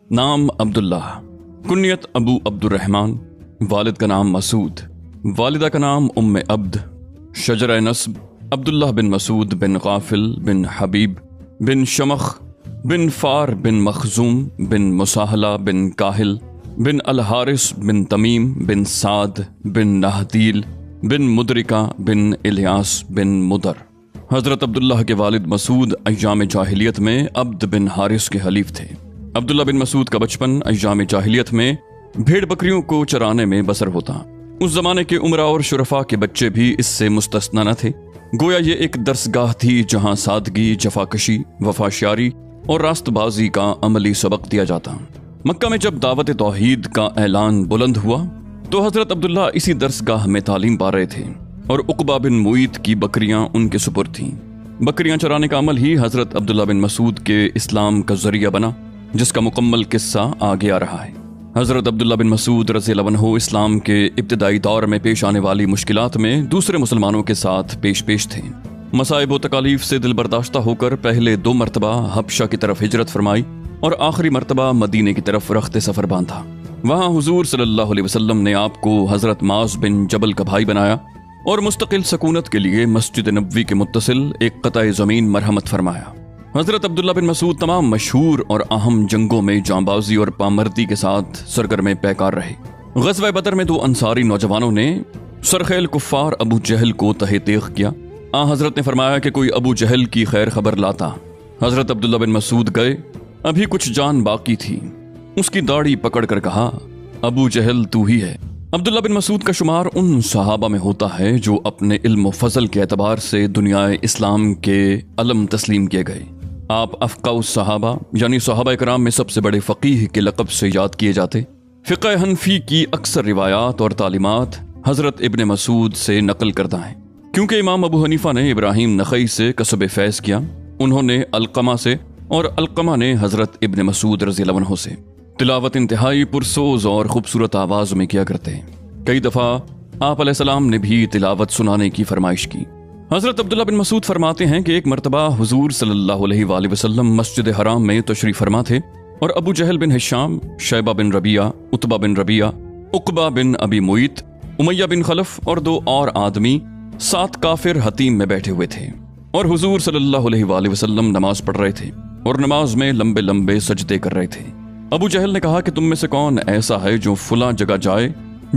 نام عبداللہ، کنیت ابو عبد الرحمن، والد کا نام مسعود، والدہ کا نام ام عبد، شجرہ نسب عبداللہ بن مسعود بن غافل بن حبیب بن شمخ بن فار بن مخزوم بن مساہلہ بن کاہل بن الحارث بن تمیم بن سعد بن نہدیل بن مدرکہ بن الیاس بن مدر۔ حضرت عبداللہ کے والد مسعود ایام جاہلیت میں عبد بن حارث کے حلیف تھے۔ عبداللہ بن مسعود کا بچپن ایام جاہلیت میں بھیڑ بکریوں کو چرانے میں بسر ہوتا۔ اس زمانے کے عمرا اور شرفا کے بچے بھی اس سے مستثنی نہ تھے۔ گویا یہ ایک درسگاہ تھی جہاں سادگی، جفاکشی، وفاشیاری اور راست بازی کا عملی سبق دیا جاتا۔ مکہ میں جب دعوت توحید کا اعلان بلند ہوا تو حضرت عبداللہ اسی درسگاہ میں تعلیم پا رہے تھے اور عقبہ بن معیط کی بکریاں ان کے سپرد تھیں۔ بکریاں چرانے کا عمل ہی حضرت عبداللہ بن مسعود کے اسلام کا ذریعہ بنا، جس کا مکمل قصہ آگے آ رہا ہے۔ حضرت عبداللہ بن مسعود رضی اللہ عنہ اسلام کے ابتدائی دور میں پیش آنے والی مشکلات میں دوسرے مسلمانوں کے ساتھ پیش تھے۔ مصائب و تکالیف سے دل برداشتہ ہو کر پہلے 2 مرتبہ حبشہ کی طرف ہجرت فرمائی اور آخری مرتبہ مدینے کی طرف رخت سفر باندھا۔ وہاں حضور صلی اللہ علیہ وسلم نے آپ کو حضرت معاذ بن جبل کا بھائی بنایا اور مستقل سکونت کے لیے مسجد نبوی کے متصل ایک قطع زمین مرحمت فرمایا۔ حضرت عبداللہ بن مسعود تمام مشہور اور اہم جنگوں میں جانبازی اور پامردی کے ساتھ سرگرم پیکار رہے۔ غزوہ بدر میں 2 انصاری نوجوانوں نے سرخیل کفار ابو جہل کو تہہ تیغ کیا۔ حضرت نے فرمایا کہ کوئی ابو جہل کی خیر خبر لاتا۔ حضرت عبداللہ بن مسعود گئے، ابھی کچھ جان باقی تھی۔ اس کی داڑھی پکڑ کر کہا، ابو جہل تو ہی ہے۔ عبداللہ بن مسعود کا شمار ان صحابہ میں ہوتا ہے جو اپنے علم و فضل کے اعتبار سے دنیا اسلام کے علم تسلیم کیے گئے۔ آپ افقہ الصحابہ یعنی صحابہ کرام میں سب سے بڑے فقیہ کے لقب سے یاد کیے جاتے۔ فقہ حنفی کی اکثر روایات اور تعلیمات حضرت ابن مسعود سے نقل کردہ ہیں، کیونکہ امام ابو حنیفہ نے ابراہیم نخعی سے کسب فیض کیا، انہوں نے علقمہ سے اور علقمہ نے حضرت ابن مسعود رضی اللہ عنہ سے۔ تلاوت انتہائی پرسوز اور خوبصورت آواز میں کیا کرتے ہیں۔ کئی دفعہ آپ علیہ السلام نے بھی تلاوت سنانے کی فرمائش کی۔ حضرت عبداللہ بن مسعود فرماتے ہیں کہ ایک مرتبہ حضور صلی اللہ علیہ وآلہ وسلم مسجد حرام میں تشریف فرما تھے اور ابو جہل بن ہشام، شیبہ بن ربیعہ، عتبہ بن ربیعہ، عقبہ بن ابی معیط، امیہ بن خلف اور 2 اور آدمی 7 کافر حتیم میں بیٹھے ہوئے تھے اور حضور صلی اللہ علیہ وآلہ وسلم نماز پڑھ رہے تھے اور نماز میں لمبے لمبے سجدے کر رہے تھے۔ ابو جہل نے کہا کہ تم میں سے کون ایسا ہے جو فلاں جگہ جائے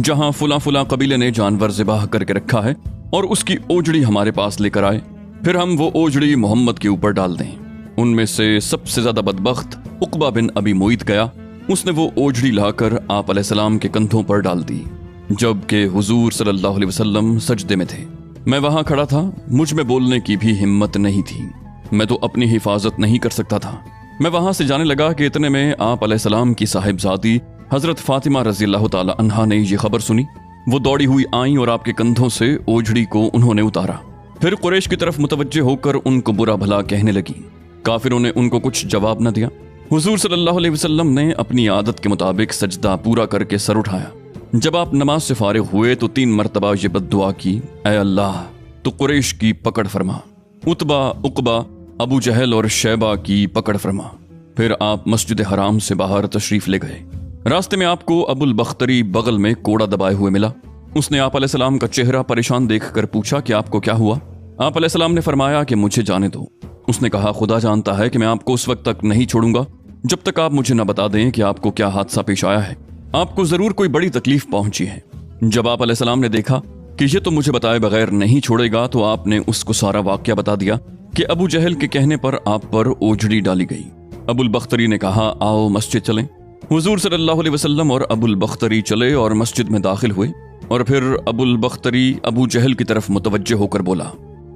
جہاں فلاں قبیلے نے جانور ذبح کر کے رکھا ہے اور اس کی اوجڑی ہمارے پاس لے کر آئے، پھر ہم وہ اوجڑی محمد کے اوپر ڈال دیں۔ ان میں سے سب سے زیادہ بدبخت عقبہ بن ابی معیط گیا، اس نے وہ اوجڑی لا کر آپ علیہ السلام کے کندھوں پر ڈال دی، جبکہ حضور صلی اللہ علیہ وسلم سجدے میں تھے۔ میں وہاں کھڑا تھا، مجھ میں بولنے کی بھی ہمت نہیں تھی، میں تو اپنی حفاظت نہیں کر سکتا تھا۔ میں وہاں سے جانے لگا کہ اتنے میں آپ علیہ السلام کی صاحبزادی حضرت فاطمہ رضی اللہ تعالی عنہا نے یہ خبر سنی۔ وہ دوڑی ہوئی آئیں اور آپ کے کندھوں سے اوجڑی کو انہوں نے اتارا، پھر قریش کی طرف متوجہ ہو کر ان کو برا بھلا کہنے لگی۔ کافروں نے ان کو کچھ جواب نہ دیا۔ حضور صلی اللہ علیہ وسلم نے اپنی عادت کے مطابق سجدہ پورا کر کے سر اٹھایا۔ جب آپ نماز سے فارغ ہوئے تو 3 مرتبہ یہ بد دعا کی، اے اللہ تو قریش کی پکڑ فرما، عتبہ، عقبہ، ابو جہل اور شیبہ کی پکڑ فرما۔ پھر آپ مسجد حرام سے باہر تشریف لے گئے۔ راستے میں آپ کو ابو البختری بغل میں کوڑا دبائے ہوئے ملا۔ اس نے آپ علیہ السلام کا چہرہ پریشان دیکھ کر پوچھا کہ آپ کو کیا ہوا؟ آپ علیہ السلام نے فرمایا کہ مجھے جانے دو۔ اس نے کہا، خدا جانتا ہے کہ میں آپ کو اس وقت تک نہیں چھوڑوں گا جب تک آپ مجھے نہ بتا دیں کہ آپ کو کیا حادثہ پیش آیا ہے۔ آپ کو ضرور کوئی بڑی تکلیف پہنچی ہے۔ جب آپ علیہ السلام نے دیکھا کہ یہ تو مجھے بتائے بغیر نہیں چھوڑے گا تو آپ نے اس کو سارا واقعہ بتا دیا کہ ابو جہل کے کہنے پر آپ پر اوجڑی ڈالی گئی۔ ابو البختری نے کہا، آؤ مسجد چلیں۔ حضور صلی اللہ علیہ وسلم اور ابو البختری چلے اور مسجد میں داخل ہوئے، اور پھر ابو البختری ابو جہل کی طرف متوجہ ہو کر بولا،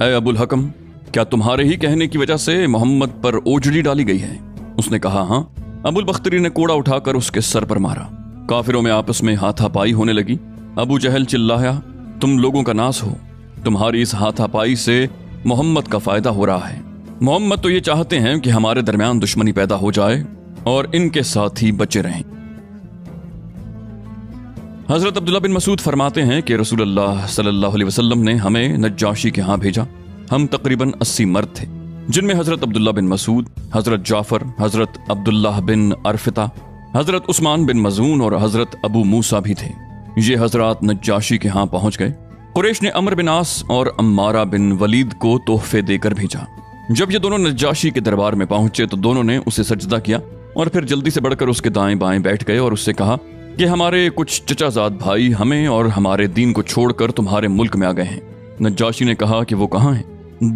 اے ابو الحکم، کیا تمہارے ہی کہنے کی وجہ سے محمد پر اوجڑی ڈالی گئی ہے؟ اس نے کہا، ہاں۔ ابو البختری نے کوڑا اٹھا کر اس کے سر پر مارا۔ کافروں میں آپس میں ہاتھا پائی ہونے لگی۔ ابو جہل چلایا، تم لوگوں کا ناس ہو، تمہاری اس ہاتھا پائی سے محمد کا فائدہ ہو رہا ہے۔ محمد تو یہ چاہتے ہیں کہ ہمارے درمیان دشمنی پیدا ہو جائے اور ان کے ساتھ ہی بچے رہیں۔ حضرت عبداللہ بن مسعود فرماتے ہیں کہ رسول اللہ صلی اللہ علیہ وسلم نے ہمیں نجاشی کے ہاں بھیجا۔ ہم تقریباً 80 مرد تھے، جن میں حضرت عبداللہ بن مسعود، حضرت جعفر، حضرت عبداللہ بن عرفتہ، حضرت عثمان بن مظعون اور حضرت ابو موسیٰ بھی تھے۔ یہ حضرات نجاشی کے ہاں پہنچ گئے۔ قریش نے عمرو بن عاص اور عمارہ بن ولید کو تحفے دے کر بھیجا۔ جب یہ دونوں نجاشی کے دربار میں پہنچے تو دونوں نے اسے سجدہ کیا اور پھر جلدی سے بڑھ کر اس کے دائیں بائیں بیٹھ گئے اور اس سے کہا کہ ہمارے کچھ چچا زاد بھائی ہمیں اور ہمارے دین کو چھوڑ کر تمہارے ملک میں آ گئے ہیں۔ نجاشی نے کہا کہ وہ کہاں ہیں؟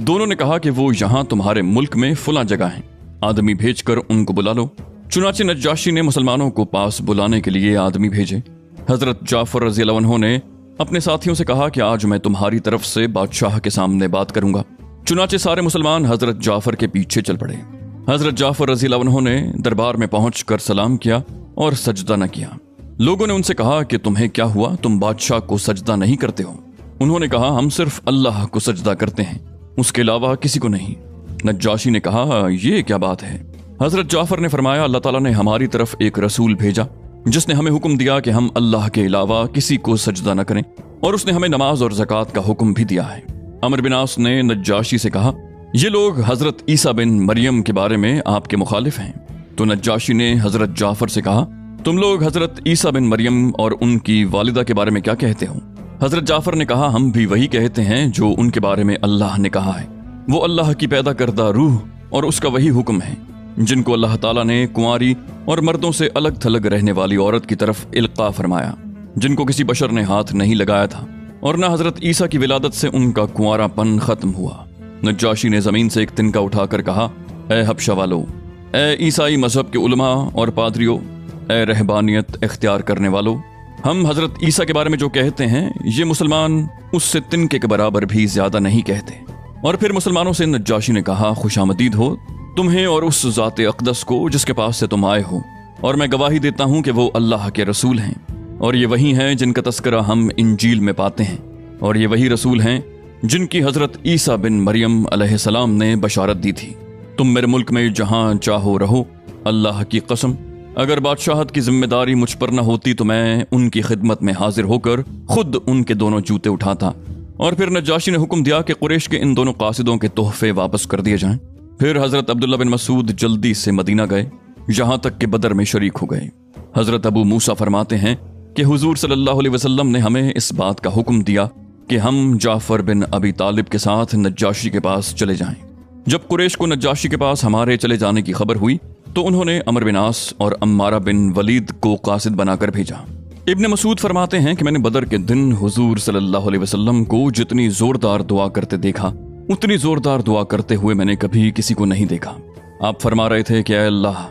دونوں نے کہا کہ وہ یہاں تمہارے ملک میں فلاں جگہ ہیں، آدمی بھیج کر ان کو بلا لو۔ چنانچہ نجاشی نے مسلمانوں کو پاس بلانے کے لیے آدمی بھیجے۔ حضرت جعفر رضی اللہ عنہ نے اپنے ساتھیوں سے کہا کہ آج میں تمہاری طرف سے بادشاہ کے سامنے بات کروں گا۔ چنانچہ سارے مسلمان حضرت جعفر کے پیچھے چل پڑے۔ حضرت جعفر رضی اللہ عنہ نے دربار میں پہنچ کر سلام کیا اور سجدہ نہ کیا۔ لوگوں نے ان سے کہا کہ تمہیں کیا ہوا، تم بادشاہ کو سجدہ نہیں کرتے ہو؟ انہوں نے کہا ہم صرف اللہ کو سجدہ کرتے ہیں، اس کے علاوہ کسی کو نہیں۔ نجاشی نے کہا یہ کیا بات ہے؟ حضرت جعفر نے فرمایا اللہ تعالیٰ نے ہماری طرف ایک رسول بھیجا جس نے ہمیں حکم دیا کہ ہم اللہ کے علاوہ کسی کو سجدہ نہ کریں، اور اس نے ہمیں نماز اور زکوٰۃ کا حکم بھی دیا ہے۔ عمرو بن عاص نے نجاشی سے کہا یہ لوگ حضرت عیسیٰ بن مریم کے بارے میں آپ کے مخالف ہیں۔ تو نجاشی نے حضرت جعفر سے کہا تم لوگ حضرت عیسیٰ بن مریم اور ان کی والدہ کے بارے میں کیا کہتے ہو؟ حضرت جعفر نے کہا ہم بھی وہی کہتے ہیں جو ان کے بارے میں اللہ نے کہا ہے، وہ اللہ کی پیدا کردہ روح اور اس کا وہی حکم ہے جن کو اللہ تعالیٰ نے کنواری اور مردوں سے الگ تھلگ رہنے والی عورت کی طرف القاء فرمایا، جن کو کسی بشر نے ہاتھ نہیں لگایا تھا، اور نہ حضرت عیسیٰ کی ولادت سے ان کا کنوارا پن ختم ہوا۔ نجاشی نے زمین سے ایک تنکا اٹھا کر کہا اے حبشہ والو، اے عیسائی مذہب کے علماء اور پادریوں، اے رہبانیت اختیار کرنے والو، ہم حضرت عیسیٰ کے بارے میں جو کہتے ہیں یہ مسلمان اس سے تنکے کے برابر بھی زیادہ نہیں کہتے۔ اور پھر مسلمانوں سے نجاشی نے کہا خوش آمدید ہو تمہیں اور اس ذات اقدس کو جس کے پاس سے تم آئے ہو، اور میں گواہی دیتا ہوں کہ وہ اللہ کے رسول ہیں، اور یہ وہی ہیں جن کا تذکرہ ہم انجیل میں پاتے ہیں، اور یہ وہی رسول ہیں جن کی حضرت عیسیٰ بن مریم علیہ السلام نے بشارت دی تھی۔ تم میرے ملک میں جہاں چاہو رہو، اللہ کی قسم اگر بادشاہت کی ذمہ داری مجھ پر نہ ہوتی تو میں ان کی خدمت میں حاضر ہو کر خود ان کے دونوں جوتے اٹھاتا۔ اور پھر نجاشی نے حکم دیا کہ قریش کے ان دونوں قاصدوں کے تحفے واپس کر دیے جائیں۔ پھر حضرت عبداللہ بن مسعود جلدی سے مدینہ گئے، یہاں تک کہ بدر میں شریک ہو گئے۔ حضرت ابو موسیٰ فرماتے ہیں کہ حضور صلی اللہ علیہ وسلم نے ہمیں اس بات کا حکم دیا کہ ہم جعفر بن ابی طالب کے ساتھ نجاشی کے پاس چلے جائیں۔ جب قریش کو نجاشی کے پاس ہمارے چلے جانے کی خبر ہوئی تو انہوں نے عمرو بن عاص اور عمارہ بن ولید کو قاصد بنا کر بھیجا۔ ابن مسعود فرماتے ہیں کہ میں نے بدر کے دن حضور صلی اللہ علیہ وسلم کو جتنی زوردار دعا کرتے دیکھا اتنی زوردار دعا کرتے ہوئے میں نے کبھی کسی کو نہیں دیکھا۔ آپ فرما رہے تھے کہ اے اللہ،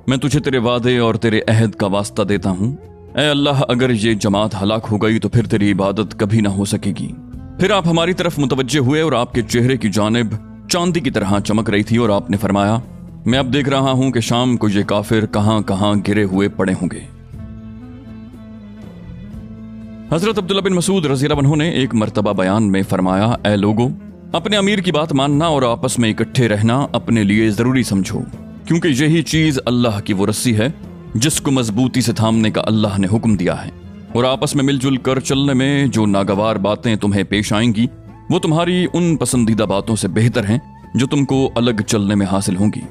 میں تجھے تیرے وعدے اور تیرے عہد کا واسطہ دیتا ہوں، اے اللہ اگر یہ جماعت ہلاک ہو گئی تو پھر تیری عبادت کبھی نہ ہو سکے گی۔ پھر آپ ہماری طرف متوجہ ہوئے اور آپ کے چہرے کی جانب چاندی کی طرح چمک رہی تھی، اور آپ نے فرمایا میں اب دیکھ رہا ہوں کہ شام کو یہ کافر کہاں کہاں گرے ہوئے پڑے ہوں گے۔ حضرت عبداللہ بن مسعود رضی اللہ عنہ نے ایک مرتبہ بیان میں فرمایا اے لوگو، اپنے امیر کی بات ماننا اور آپس میں اکٹھے رہنا اپنے لیے ضروری سمجھو، کیونکہ یہی چیز اللہ کی وہ رسی ہے جس کو مضبوطی سے تھامنے کا اللہ نے حکم دیا ہے، اور آپس میں مل جل کر چلنے میں جو ناگوار باتیں تمہیں پیش آئیں گی وہ تمہاری ان پسندیدہ باتوں سے بہتر ہیں جو تم کو الگ چلنے میں حاصل ہوں گی۔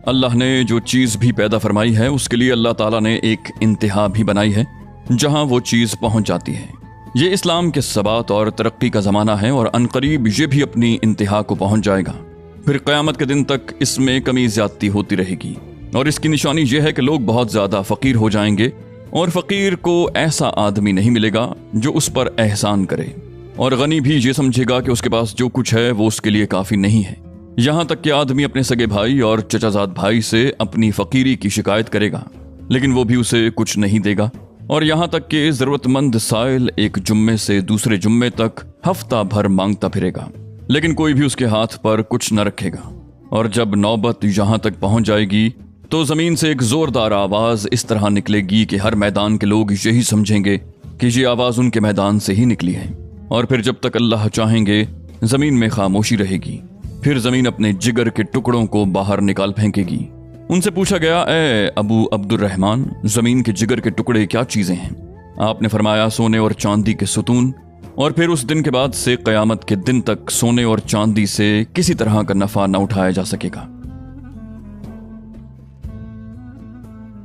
اللہ نے جو چیز بھی پیدا فرمائی ہے اس کے لیے اللہ تعالیٰ نے ایک انتہا بھی بنائی ہے جہاں وہ چیز پہنچ جاتی ہے۔ یہ اسلام کے ثبات اور ترقی کا زمانہ ہے، اور عنقریب یہ بھی اپنی انتہا کو پہنچ جائے گا۔ پھر قیامت کے دن تک اس میں کمی زیادتی ہوتی رہے گی، اور اس کی نشانی یہ ہے کہ لوگ بہت زیادہ فقیر ہو جائیں گے، اور فقیر کو ایسا آدمی نہیں ملے گا جو اس پر احسان کرے، اور غنی بھی یہ سمجھے گا کہ اس کے پاس جو کچھ ہے وہ اس کے لیے کافی نہیں ہے، یہاں تک کہ آدمی اپنے سگے بھائی اور چچا زاد بھائی سے اپنی فقیری کی شکایت کرے گا لیکن وہ بھی اسے کچھ نہیں دے گا، اور یہاں تک کہ ضرورت مند سائل ایک جمعے سے دوسرے جمعے تک ہفتہ بھر مانگتا پھرے گا لیکن کوئی بھی اس کے ہاتھ پر کچھ نہ رکھے گا۔ اور جب نوبت یہاں تک پہنچ جائے گی تو زمین سے ایک زوردار آواز اس طرح نکلے گی کہ ہر میدان کے لوگ یہی سمجھیں گے کہ یہ آواز ان کے میدان سے ہی نکلی ہے، اور پھر جب تک اللہ چاہیں گے زمین میں خاموشی رہے گی۔ پھر زمین اپنے جگر کے ٹکڑوں کو باہر نکال پھینکے گی۔ ان سے پوچھا گیا اے ابو عبد الرحمن، زمین کے جگر کے ٹکڑے کیا چیزیں ہیں؟ آپ نے فرمایا سونے اور چاندی کے ستون، اور پھر اس دن کے بعد سے قیامت کے دن تک سونے اور چاندی سے کسی طرح کا نفع نہ اٹھایا جا سکے گا۔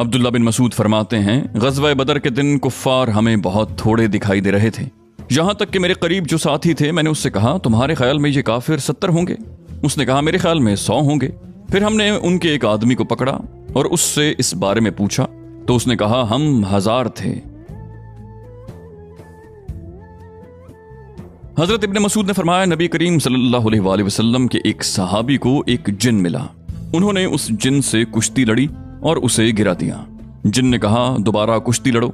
عبداللہ بن مسعود فرماتے ہیں غزوہ بدر کے دن کفار ہمیں بہت تھوڑے دکھائی دے رہے تھے، یہاں تک کہ میرے قریب جو ساتھی تھے میں نے اس سے کہا تمہارے خیال میں یہ کافر 70 ہوں گے؟ اس نے کہا میرے خیال میں 100 ہوں گے۔ پھر ہم نے ان کے ایک آدمی کو پکڑا اور اس سے اس بارے میں پوچھا تو اس نے کہا ہم 1000 تھے۔ حضرت ابن مسعود نے فرمایا نبی کریم صلی اللہ علیہ وآلہ وسلم کے ایک صحابی کو ایک جن ملا، انہوں نے اس جن سے کشتی لڑی اور اسے گرا دیا۔ جن نے کہا دوبارہ کشتی لڑو،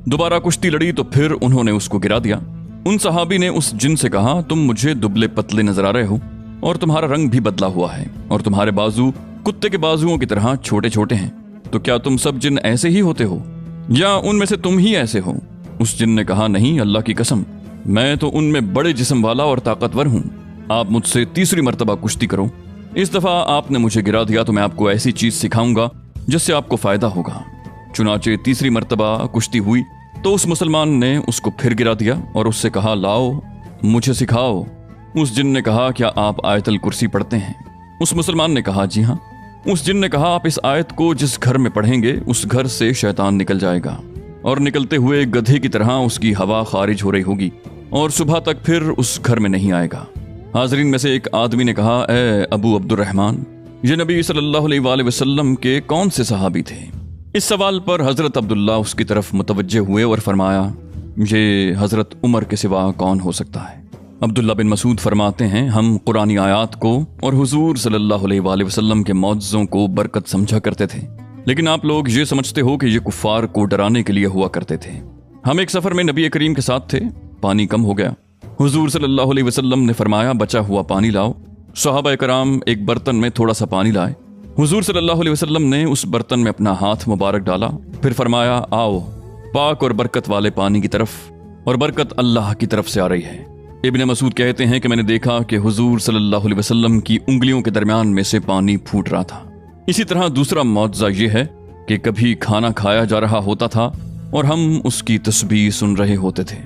دوبارہ کشتی لڑی تو پھر انہوں نے اس کو گرا دیا۔ ان صحابی نے اس جن سے کہا تم مجھے دبلے پتلے نظر آ رہے ہو اور تمہارا رنگ بھی بدلا ہوا ہے اور تمہارے بازو کتے کے بازوؤں کی طرح چھوٹے چھوٹے ہیں، تو کیا تم سب جن ایسے ہی ہوتے ہو یا ان میں سے تم ہی ایسے ہو؟ اس جن نے کہا نہیں، اللہ کی قسم میں تو ان میں بڑے جسم والا اور طاقتور ہوں، آپ مجھ سے تیسری مرتبہ کشتی کرو، اس دفعہ آپ نے مجھے گرا دیا تو میں آپ کو ایسی چیز سکھاؤں گا جس سے آپ کو فائدہ ہوگا۔ چنانچہ تیسری مرتبہ کشتی ہوئی تو اس مسلمان نے اس کو پھر گرا دیا اور اس سے کہا لاؤ مجھے سکھاؤ۔ اس جن نے کہا کیا آپ آیت الکرسی پڑھتے ہیں؟ اس مسلمان نے کہا جی ہاں۔ اس جن نے کہا آپ اس آیت کو جس گھر میں پڑھیں گے اس گھر سے شیطان نکل جائے گا اور نکلتے ہوئے گدھے کی طرح اس کی ہوا خارج ہو رہی ہوگی اور صبح تک پھر اس گھر میں نہیں آئے گا۔ حاضرین میں سے ایک آدمی نے کہا اے ابو عبد الرحمن، یہ نبی صلی اللہ علیہ وآلہ وسلم کے کون سے صحابی تھے؟ اس سوال پر حضرت عبداللہ اس کی طرف متوجہ ہوئے اور فرمایا یہ حضرت عمر کے سوا کون ہو سکتا ہے؟ عبداللہ بن مسعود فرماتے ہیں ہم قرآنی آیات کو اور حضور صلی اللہ علیہ وآلہ وسلم کے معجزوں کو برکت سمجھا کرتے تھے، لیکن آپ لوگ یہ سمجھتے ہو کہ یہ کفار کو ڈرانے کے لیے ہوا کرتے تھے۔ ہم ایک سفر میں نبی کریم کے ساتھ تھے، پانی کم ہو گیا، حضور صلی اللہ علیہ وسلم نے فرمایا بچا ہوا پانی لاؤ۔ صحابہ کرام ایک برتن میں تھوڑا سا پانی لائے، حضور صلی اللہ علیہ وسلم نے اس برتن میں اپنا ہاتھ مبارک ڈالا، پھر فرمایا آؤ پاک اور برکت والے پانی کی طرف، اور برکت اللہ کی طرف سے آ رہی ہے۔ ابن مسعود کہتے ہیں کہ میں نے دیکھا کہ حضور صلی اللہ علیہ وسلم کی انگلیوں کے درمیان میں سے پانی پھوٹ رہا تھا۔ اسی طرح دوسرا معجزہ یہ ہے کہ کبھی کھانا کھایا جا رہا ہوتا تھا اور ہم اس کی تسبیح سن رہے ہوتے تھے۔